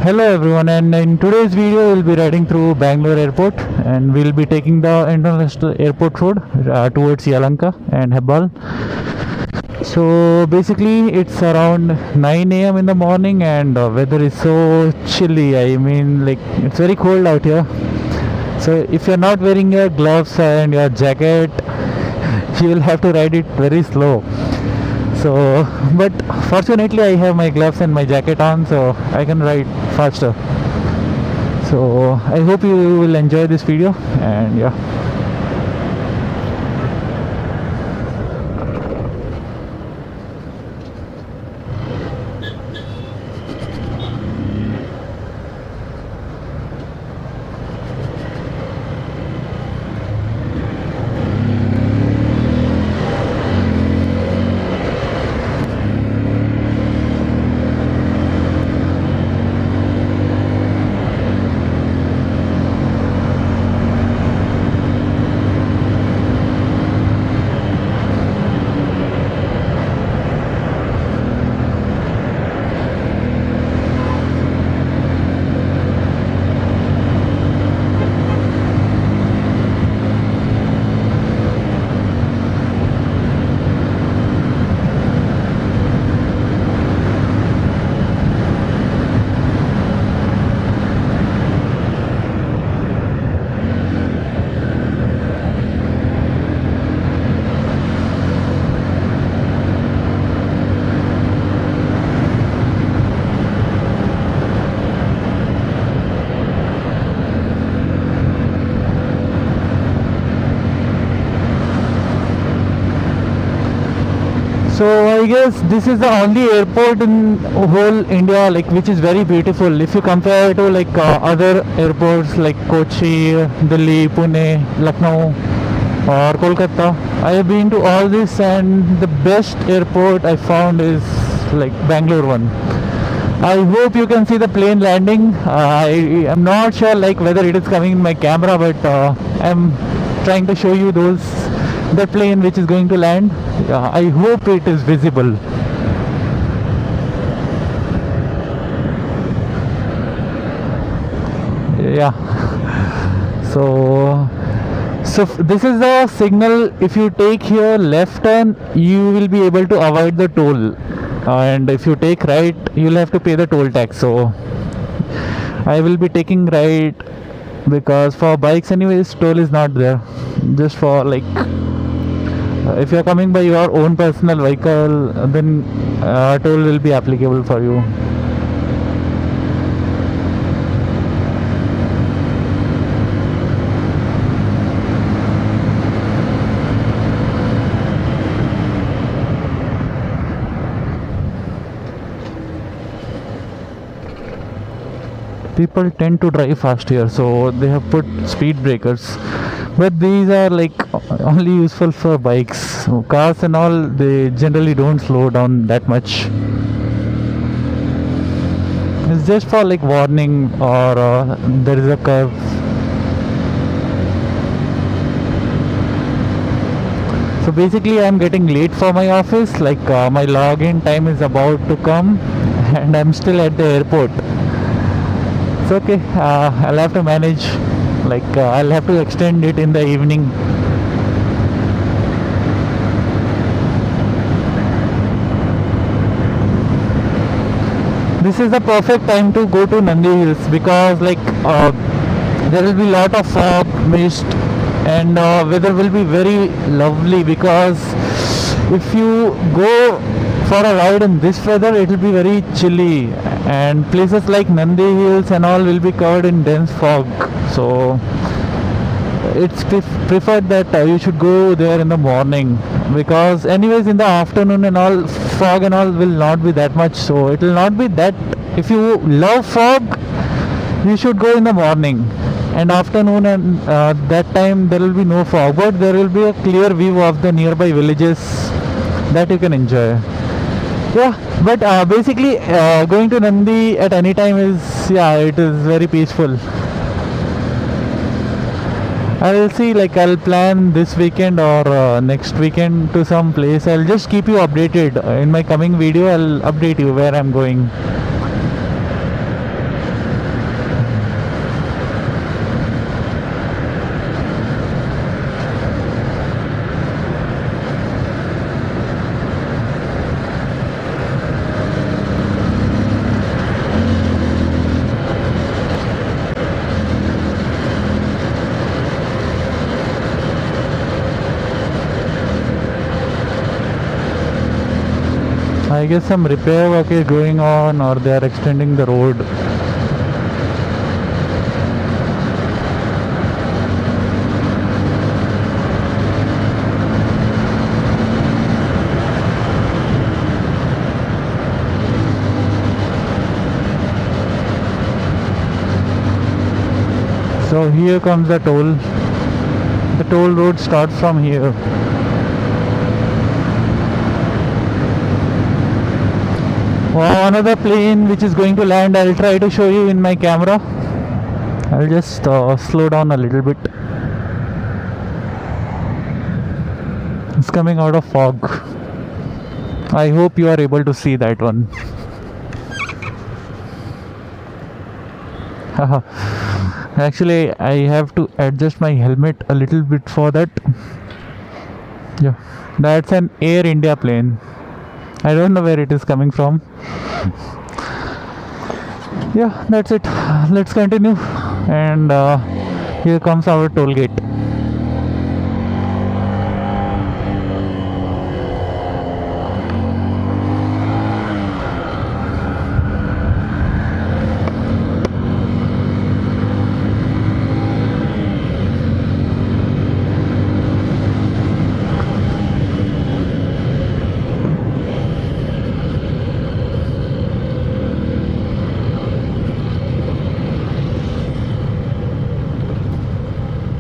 Hello everyone, and in today's video we'll be riding through Bangalore airport, and we'll be taking the international airport road towards Yalanka and Hebbal. So basically it's around 9 a.m. in the morning, and weather is so chilly. I mean, like, it's very cold out here. So if you're not wearing your gloves and your jacket, you will have to ride it very slow. So, but fortunately I have my gloves and my jacket on, so I can ride faster. So I hope you will enjoy this video, and yeah. So I guess this is the only airport in whole India, like, which is very beautiful. If you compare to like other airports like Kochi, Delhi, Pune, Lucknow, or Kolkata, I have been to all this, and the best airport I found is like Bangalore one. I hope you can see the plane landing. I am not sure like whether it is coming in my camera, but I'm trying to show you the plane which is going to land. I hope it is visible. Yeah. So this is the signal. If you take here left turn, you will be able to avoid the toll, and if you take right, you'll have to pay the toll tax. So I will be taking right, because for bikes anyways toll is not there. Just for like if you're coming by your own personal vehicle, then toll will be applicable for you. People tend to drive fast here, so they have put speed breakers, but these are like only useful for bikes. So cars and all, they generally don't slow down that much. It's just for like warning, or there is a curve. So basically I'm getting late for my office, like my login time is about to come and I'm still at the airport. It's okay, I'll have to manage, like I'll have to extend it in the evening. This is the perfect time to go to Nandi Hills, because like there will be lot of fog, mist, and weather will be very lovely, because if you go for a ride in this weather, it will be very chilly, and places like Nandi Hills and all will be covered in dense fog. So it's preferred that you should go there in the morning, because anyways in the afternoon and all, fog and all will not be that much, so it will not be that. If you love fog, you should go in the morning and afternoon, and that time there will be no fog, but there will be a clear view of the nearby villages that you can enjoy. Yeah, but basically going to Nandi at any time is, yeah, it is very peaceful. I'll see, like I'll plan this weekend or next weekend to some place. I'll just keep you updated. In my coming video I'll update you where I'm going. I guess some repair work is going on, or they are extending the road. So here comes the toll. The toll road starts from here. Wow, another plane which is going to land. I'll try to show you in my camera. I'll just slow down a little bit. It's coming out of fog. I hope you are able to see that one. Actually, I have to adjust my helmet a little bit for that. Yeah, that's an Air India plane. I don't know where it is coming from. Yeah, that's it. Let's continue. And here comes our toll gate.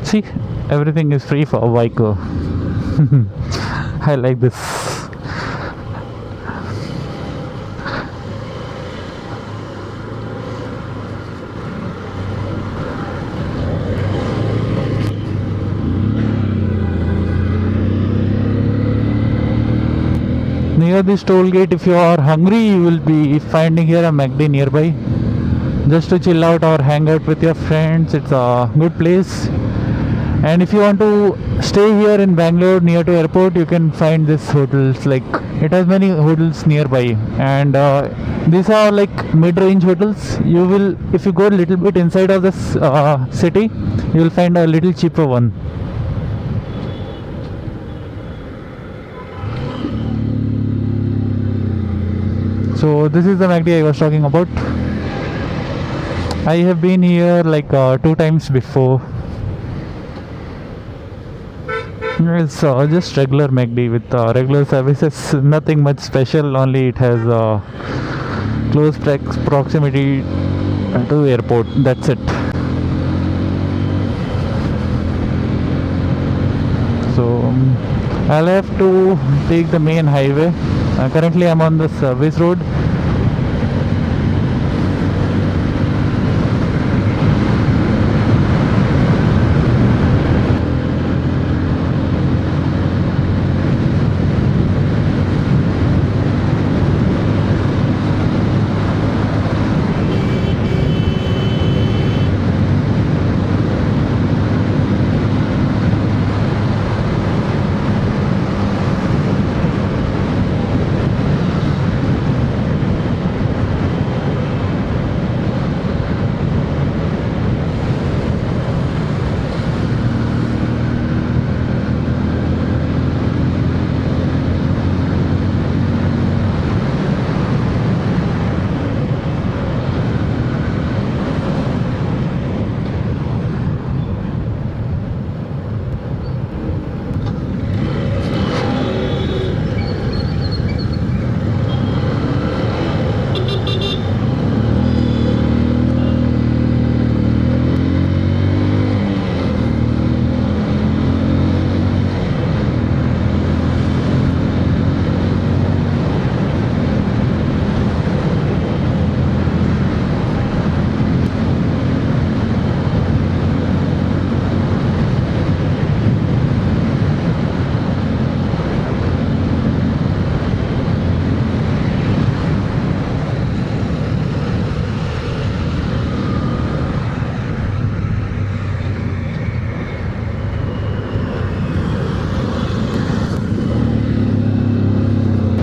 See, everything is free for a biker. I like this. Near this toll gate, if you are hungry, you will be finding here a McD nearby. Just to chill out or hang out with your friends, it's a good place. And if you want to stay here in Bangalore near to airport, you can find this hotels. Like, it has many hotels nearby, and these are like mid-range hotels. You will, if you go a little bit inside of this city, you will find a little cheaper one. So this is the McD I was talking about. I have been here like 2 times before. It's just regular McD with regular services, nothing much special, only it has close proximity to airport, that's it. So I'll have to take the main highway. Currently I'm on the service road.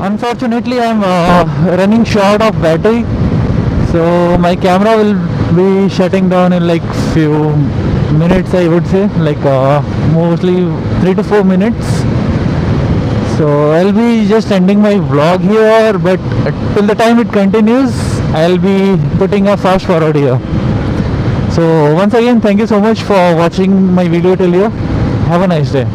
Unfortunately, I'm running short of battery, so my camera will be shutting down in like few minutes, I would say, like mostly 3 to 4 minutes. So I'll be just ending my vlog here, but till the time it continues, I'll be putting a fast forward here. So once again, thank you so much for watching my video till here. Have a nice day.